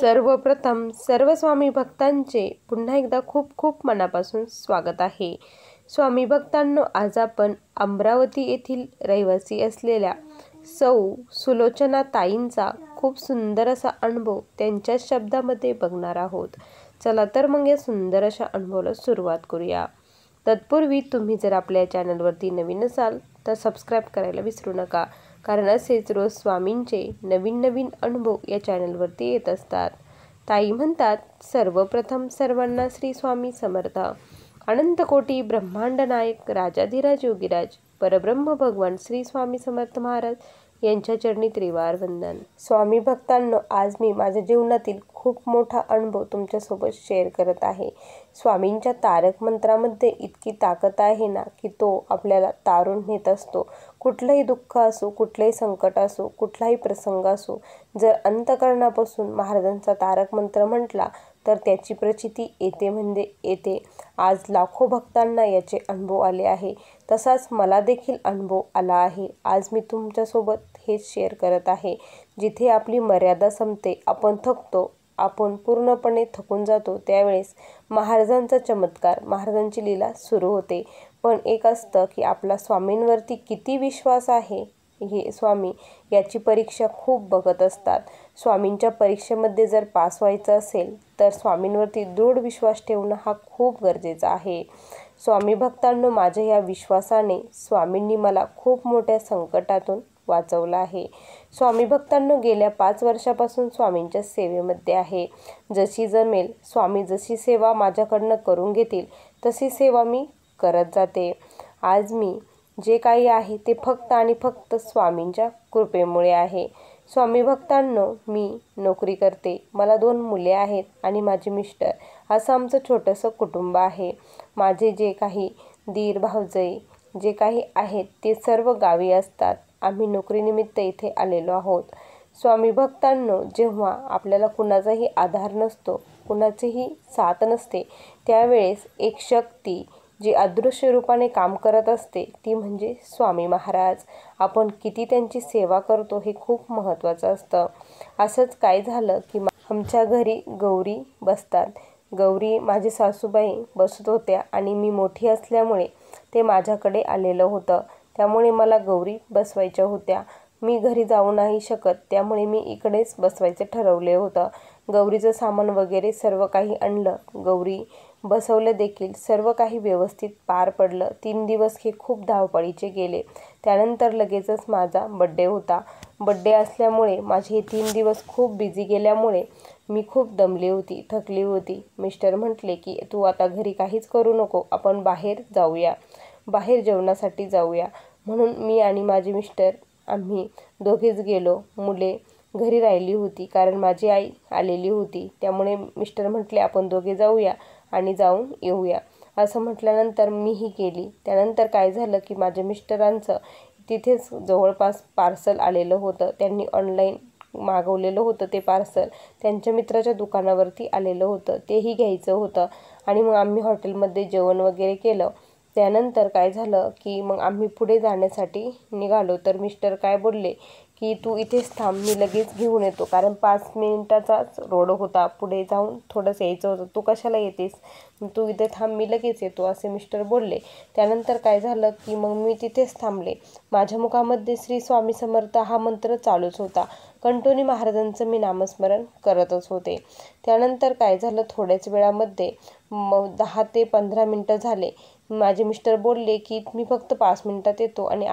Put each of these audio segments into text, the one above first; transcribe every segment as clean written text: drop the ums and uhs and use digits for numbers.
सर्वप्रथम सर्व स्वामी भक्तांचे पुन्हा एकदा खूप खूप मनापासून स्वागत आहे. स्वामी भक्तांनो, आज आपण अमरावती येथील रहिवासी असलेल्या सौ सुलोचना ताईंचा खूप सुंदर असा अनुभव त्यांच्या शब्दामध्ये बघणार आहोत. चला तर मग या सुंदर अशा अनुभवाला सुरुवात करूया. तत्पूर्वी तुम्ही जर आपल्या चॅनलवरती नवीन असाल तर सबस्क्राईब करायला विसरू नका, कारण असेच रोज स्वामींचे नवीन नवीन अनुभव या चॅनलवरती येत असतात. ताई म्हणतात, सर्वप्रथम सर्वांना श्री स्वामी समर्थ. अनंत कोटी ब्रह्मांड नायक राजाधिराज योगीराज परब्रह्म भगवान श्री स्वामी समर्थ महाराज यांच्या चरणी त्रिवार वंदन. स्वामी भक्तांनो, आज मी माझ्या जीवनातील खूप मोठा अनुभव तुमच्यासोबत शेअर करत आहे. स्वामींच्या तारक मंत्रामध्ये इतकी ताकद आहे ना, की तो आपल्याला तारून नेत असतो. कुठलंही दुःख असो, कुठलंही संकट असो, कुठलाही प्रसंग असो, जर अंतःकरणापासून महाराजांचा तारक मंत्र म्हटला तर त्याची प्रचिती येते म्हणजे येते. आज लाखो भक्तांना याचे अनुभव आले आहे. तसाच मला देखील अनुभव आला आहे. आज मी तुमच्यासोबत हेच शेअर करत आहे. जिथे आपली मर्यादा संपते, आपण थकतो, आपण पूर्णपणे थकून जातो, त्यावेळेस महाराजांचा चमत्कार, महाराजांची लीला सुरू होते. पण एक असतं की आपला स्वामींवरती किती विश्वास आहे, हे स्वामी याची परीक्षा खूप बघत असतात. स्वामींच्या परीक्षेमध्ये जर पास व्हायचं असेल तर स्वामींवरती दृढ विश्वास ठेवणं हा खूप गरजेचा आहे. स्वामी भक्तांनो, माझ्या या विश्वासाने स्वामींनी मला खूप मोठ्या संकटातून वाचवलं आहे. स्वामी भक्तांनो, गेल्या 5 वर्षापासून स्वामींच्या सेवेमध्ये आहे. जशी जमेल, स्वामी जशी सेवा माझ्याकडनं करून घेतील तशी सेवा मी करत जाते. आज मी जे काही आहे ते फक्त आणि फक्त स्वामींच्या कृपेमुळे आहे. स्वामी भक्तांनो, मी नोकरी करते. मला 2 मुले आहेत आणि माझे मिस्टर. असं आमचं छोटंसं कुटुंब आहे. माझे जे काही दीर भावजई जे काही आहेत ते सर्व गावी असतात. आम्ही नोकरीनिमित्त इथे आलेलो आहोत. स्वामी भक्तांनो, जेव्हा आपल्याला कुणाचाही आधार नसतो, कुणाचीही साथ नसते, त्यावेळेस एक शक्ती जी अदृश्य रूपाने काम करत असते ती म्हणजे स्वामी महाराज. आपण किती त्यांची सेवा करतो हे खूप महत्त्वाचं असतं. असंच काय झालं की आमच्या घरी गौरी बसतात. गौरी माझी सासूबाई बसत होत्या आणि मी मोठी असल्यामुळे ते माझ्याकडे आलेलं होतं. त्यामुळे मला गौरी बसवायच्या होत्या. मी घरी जाऊ नाही शकत, त्यामुळे मी इकडेच बसवायचं ठरवले होतं. गौरीचं सामान वगैरे सर्व काही आणलं, गौरी बसवलं देखील. सर्व काही व्यवस्थित पार पडलं. 3 दिवस हे खूप धावपळीचे गेले. त्यानंतर लगेचच माझा बड्डे होता. बड्डे असल्यामुळे माझे हे 3 दिवस खूप बिझी गेल्यामुळे मी खूप दमली होती, थकली होती. मिस्टर म्हटले की तू आता घरी काहीच करू नको, आपण बाहेर जाऊया, बाहेर जेवणासाठी जाऊया. म्हणून मी आणि माझे मिस्टर आम्ही दोघेच गेलो. मुले घरी राहिली होती, कारण माझी आई आलेली होती. त्यामुळे मिस्टर म्हटले आपण दोघे जाऊया आणि जाऊन येऊया. असं म्हटल्यानंतर मीही गेली. त्यानंतर काय झालं की माझ्या मिस्टरांचं तिथेच जवळपास पार्सल आलेलं होतं. त्यांनी ऑनलाईन मागवलेलं होतं ते पार्सल. त्यांच्या मित्राच्या दुकानावरती आलेलं होतं, तेही घ्यायचं होतं. आणि मग आम्ही हॉटेलमध्ये जेवण वगैरे केलं. त्यानंतर काय झालं की मग आम्ही पुढे जाण्यासाठी निघालो. तर मिस्टर काय बोलले की तू इथेच थांब, मी लगेच घेऊन येतो, कारण 5 मिनिटाचाच रोड होता, पुढे जाऊन थोडंसं यायचं होतं. तू कशाला येतेस, तू इथे थांब, मी लगेच येतो, असे मिस्टर बोलले. त्यानंतर काय झालं की मग मी तिथेच थांबले. माझ्या मुखामध्ये श्री स्वामी समर्थ हा मंत्र चालूच होता. कंटिन्यू महाराजांचं मी नामस्मरण करतच होते. त्यानंतर काय झालं, थोड्याच वेळामध्ये 10 ते 15 मिनटं झाले. माझे मिस्टर बोलले की मी फक्त 5 मिनिटात येतो आणि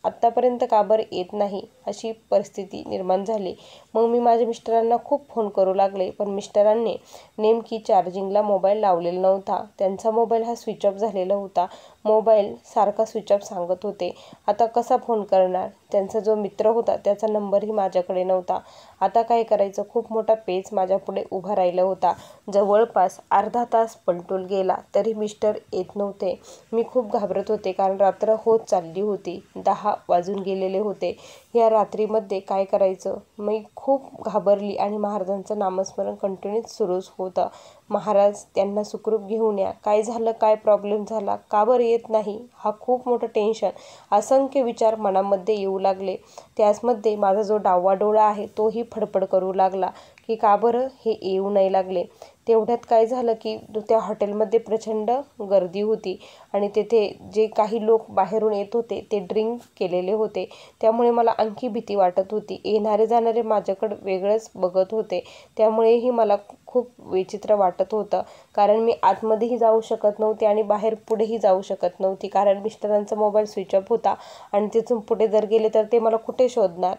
आत्तापर्यंत का बरं येत नाही, अशी परिस्थिती निर्माण झाली. मग मी माझ्या मिस्टरांना खूप फोन करू लागले, पण मिस्टरांनी नेमकी चार्जिंगला मोबाईल लावलेला नव्हता. त्यांचा मोबाईल हा स्विच ऑफ झालेला होता. मोबाईल सारखा स्विच ऑफ सांगत होते. आता कसा फोन करणार, त्यांचा जो मित्र होता त्याचा नंबरही माझ्याकडे नव्हता. आता काय करायचं, खूप मोठा पेच माझ्यापुढे उभा राहिला होता. जवळपास अर्धा तास पलटून गेला तरी मिस्टर येत नव्हते. मी खूप घाबरत होते, कारण रात्र होत चालली होती. 10 वाजून गेलेले होते. या रात्रीमध्ये काय करायचं. मी खूप घाबरली आणि महाराजांचं नामस्मरण कंटिन्यूच सुरूच होतं. महाराज त्यांना सुखरूप घेऊन या, काय झालं, काय प्रॉब्लेम झाला, का बरं येत नाही, हा खूप मोठं टेन्शन, असंख्य विचार मनामध्ये येऊ लागले. त्याचमध्ये माझा जो डावा डोळा आहे तोही फडफड करू लागला की का बरं हे येऊ नाही लागले. तेवढ्यात काय झालं की त्या हॉटेलमध्ये प्रचंड गर्दी होती आणि तेथे जे काही लोक बाहेरून येत होते ते ड्रिंक केलेले होते. त्यामुळे मला आणखी भीती वाटत होती. येणारे जाणारे माझ्याकडे वेगळंच बघत होते. त्यामुळेही मला खूप विचित्र वाटत होतं, कारण मी आतमध्येही जाऊ शकत नव्हते आणि बाहेर पुढेही जाऊ शकत नव्हती, कारण मिस्टरांचा मोबाईल स्विच ऑफ होता आणि तिथून पुढे जर गेले तर ते मला कुठे शोधणार,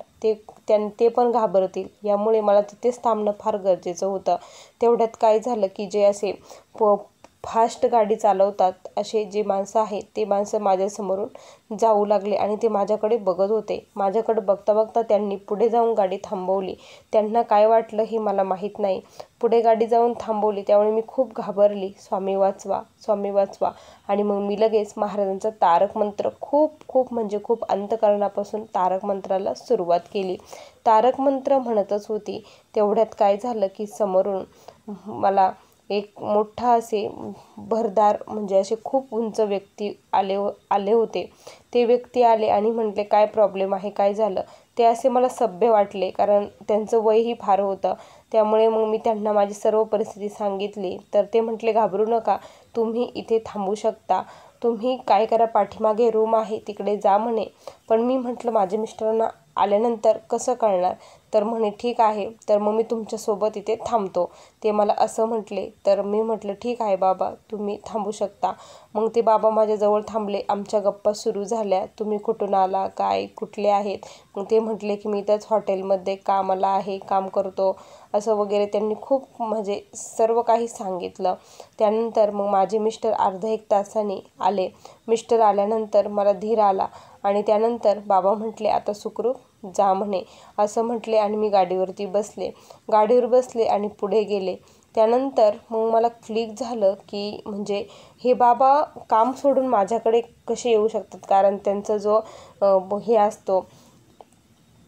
ते पण घाबरतील. यामुळे मला तिथेच थांबणं फार गरजेचं होतं. तेवढ्यात काय झालं की जे असे फास्ट गाडी चालवतात असे जे माणसं आहेत ते माणसं माझ्यासमोरून जाऊ लागले आणि ते माझ्याकडे बघत होते. माझ्याकडे बघता बघता त्यांनी पुढे जाऊन गाडी थांबवली. त्यांना काय वाटलं हे मला माहीत नाही. पुढे गाडी जाऊन थांबवली त्यामुळे मी खूप घाबरली. स्वामी वाचवा, स्वामी वाचवा. आणि मग मी लगेच महाराजांचा तारक मंत्र खूप म्हणजे खूप अंतःकरणापासून तारक मंत्राला सुरुवात केली. तारक मंत्र म्हणतच होती. तेवढ्यात काय झालं की समोरून मला एक मोठा असे भरदार म्हणजे असे खूप उंच व्यक्ती आले होते. ते व्यक्ती आले आणि म्हटले, काय प्रॉब्लेम आहे, काय झालं. ते असे मला सभ्य वाटले, कारण त्यांचं वयही फार होतं. त्यामुळे मग मी त्यांना माझी सर्व परिस्थिती सांगितली. तर ते म्हटले, घाबरू नका, तुम्ही इथे थांबू शकता, तुम्ही काय करा, पाठीमागे रूम आहे तिकडे जा म्हणे. पण मी म्हटलं माझ्या मिस्टरांना आल्यानंतर कसं कळणार. तर म्हणे ठीक आहे, तर मग मी तुमच्यासोबत इथे थांबतो. ते मला असं म्हटले. तर मी म्हटलं ठीक आहे बाबा, तुम्ही थांबू शकता. मग ते बाबा माझ्याजवळ थांबले. आमच्या गप्पा सुरू झाल्या. तुम्ही कुठून आला, काय, कुठले आहेत. मग ते म्हटले की मी त्याच हॉटेलमध्ये कामाला आहे, काम करतो, असं वगैरे त्यांनी खूप म्हणजे सर्व काही सांगितलं. त्यानंतर मग माझे मिस्टर अर्धा एक तासाने आले. मिस्टर आल्यानंतर मला धीर आला आणि त्यानंतर बाबा म्हटले आता सुखरूप जा म्हणे, असं म्हटले आणि मी गाडीवर बसले आणि पुढे गेले. त्यानंतर मग मला क्लिक झालं की म्हणजे हे बाबा काम सोडून माझ्याकडे कसे येऊ शकतात, कारण त्यांचा जो हे असतो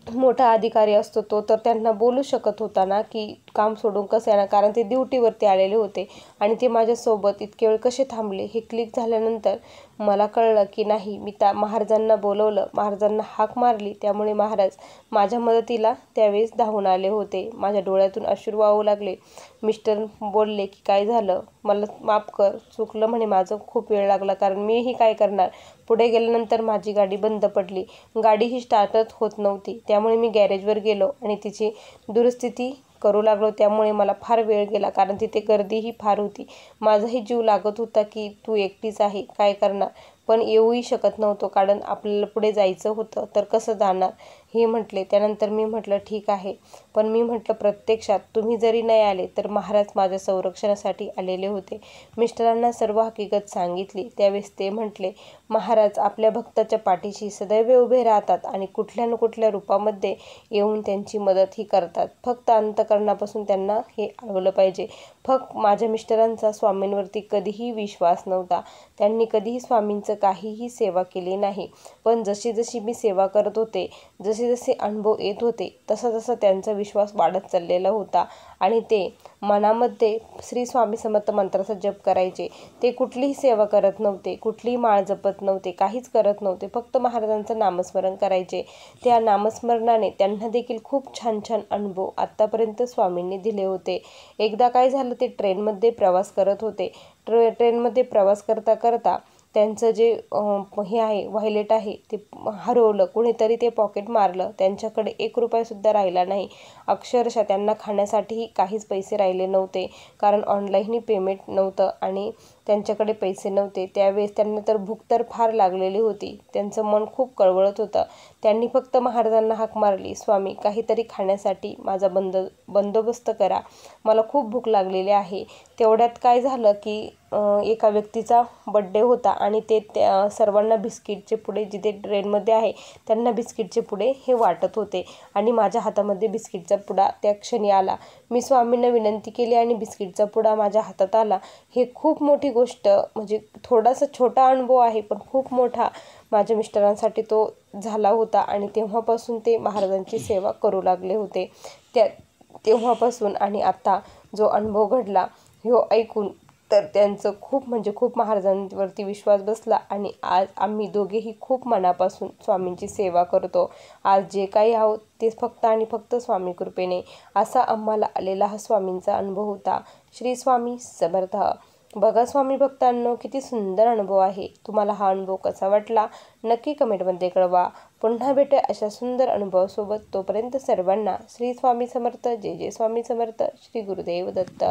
मोठा अधिकारी असतो तो तर त्यांना बोलू शकत होता ना की काम सोडून कसं येणार, कारण ते ड्युटीवरती आलेले होते आणि ते माझ्यासोबत इतके वेळ कसे थांबले. हे क्लिक झाल्यानंतर मला कळलं की नाही, मी महाराजांना बोलवलं, महाराजांना हाक मारली, त्यामुळे महाराज माझ्या मदतीला त्यावेळेस धावून आले होते. माझ्या डोळ्यातून अश्रू वाहू लागले. मिस्टर बोलले की काय झालं, मला माफ कर, चुकलं म्हणे माझं, खूप वेळ लागला, कारण मीही काय करणार. पुढे गेल्यानंतर माझी गाडी बंद पडली, गाडीही स्टार्टच होत नव्हती. त्यामुळे मी गॅरेजवर गेलो आणि तिची दुरुस्ती करू लागलो. त्यामुळे मला फार वेळ गेला, कारण तिथे गर्दीही फार होती. माझाही जीव लागत होता की तू एकटीच आहे, काय करणार. पण येऊही शकत नव्हतो, कारण आपल्याला पुढे जायचं होतं, तर कसं जाणार हे म्हटले. त्यानंतर मी म्हटलं ठीक आहे, पण मी म्हटलं प्रत्यक्षात तुम्ही जरी नाही आले तर महाराज माझ्या संरक्षणासाठी आलेले होते. मिस्टरांना सर्व हकीकत सांगितली. त्यावेळेस ते म्हटले, महाराज आपल्या भक्ताच्या पाठीशी सदैव उभे राहतात आणि कुठल्या न कुठल्या रूपामध्ये येऊन त्यांची मदतही करतात. फक्त अंतःकरणापासून त्यांना हे आठवलं पाहिजे. माझ्या मिस्टरांचा स्वामींवरती कधीही विश्वास नव्हता. त्यांनी कधीही स्वामींचं काहीही सेवा केली नाही. पण जशी जशी मी सेवा करत होते, जसे जसे अनुभव येत होते, तसा तसा त्यांचा विश्वास वाढत चाललेला होता आणि ते मनामध्ये श्री स्वामी समर्थ मंत्राचा जप करायचे. ते कुठलीही सेवा करत नव्हते, कुठलीही माळ जपत नव्हते, काहीच करत नव्हते, फक्त महाराजांचं नामस्मरण करायचे. त्या नामस्मरणाने त्यांना देखील खूप छान छान अनुभव आत्तापर्यंत स्वामींनी दिले होते. एकदा काय झालं, ते ट्रेनमध्ये प्रवास करत होते. ट्रेनमध्ये प्रवास करता करता त्यांचं जे हे आहे वॉलेट आहे ते हरवलं. कुणीतरी ते पॉकेट मारलं. त्यांच्याकडे 1 रुपयासुद्धा राहिला नाही. अक्षरशः त्यांना खाण्यासाठीही काहीच पैसे राहिले नव्हते, कारण ऑनलाईनही पेमेंट नव्हतं आणि त्यांच्याकडे पैसे नव्हते. त्यावेळेस त्यांना तर भूक तर फार लागलेली होती. त्यांचं मन खूप कळवळत होतं. त्यांनी फक्त महाराजांना हाक मारली, स्वामी काहीतरी खाण्यासाठी माझा बंदोबस्त करा, मला खूप भूक लागलेली आहे. तेवढ्यात काय झालं की एका व्यक्तीचा बड्डे होता आणि ते सर्वांना बिस्किटचे पुडे, जिथे ट्रेनमध्ये आहे त्यांना बिस्किटचे पुडे हे वाटत होते आणि माझ्या हातामध्ये बिस्किटचा पुडा त्या क्षणी आला. मी स्वामींना विनंती केली आणि बिस्किटचा पुडा माझ्या हातात आला. हे खूप मोठी गोष्ट, म्हणजे थोडासा छोटा अनुभव आहे पण खूप मोठा माझ्या मिस्टरांसाठी तो झाला होता आणि तेव्हापासून ते महाराजांची सेवा करू लागले होते. तेव्हापासून आणि आता जो अनुभव घडला ह्यो ऐकून तर त्यांचं खूप म्हणजे खूप महाराजांवरती विश्वास बसला आणि आज आम्ही दोघेही खूप मनापासून स्वामींची सेवा करतो. आज जे काही आहोत ते फक्त आणि फक्त स्वामी कृपेने. असा आम्हाला आलेला हा स्वामींचा अनुभव होता. श्री स्वामी समर्थ. बघा स्वामी भक्तांनो, किती सुंदर अनुभव आहे. तुम्हाला हा अनुभव कसा वाटला नक्की कमेंटमध्ये कळवा. पुन्हा भेटूया अशा सुंदर अनुभवासोबत. तोपर्यंत सर्वांना श्री स्वामी समर्थ. जय जय स्वामी समर्थ. श्री गुरुदेव दत्त.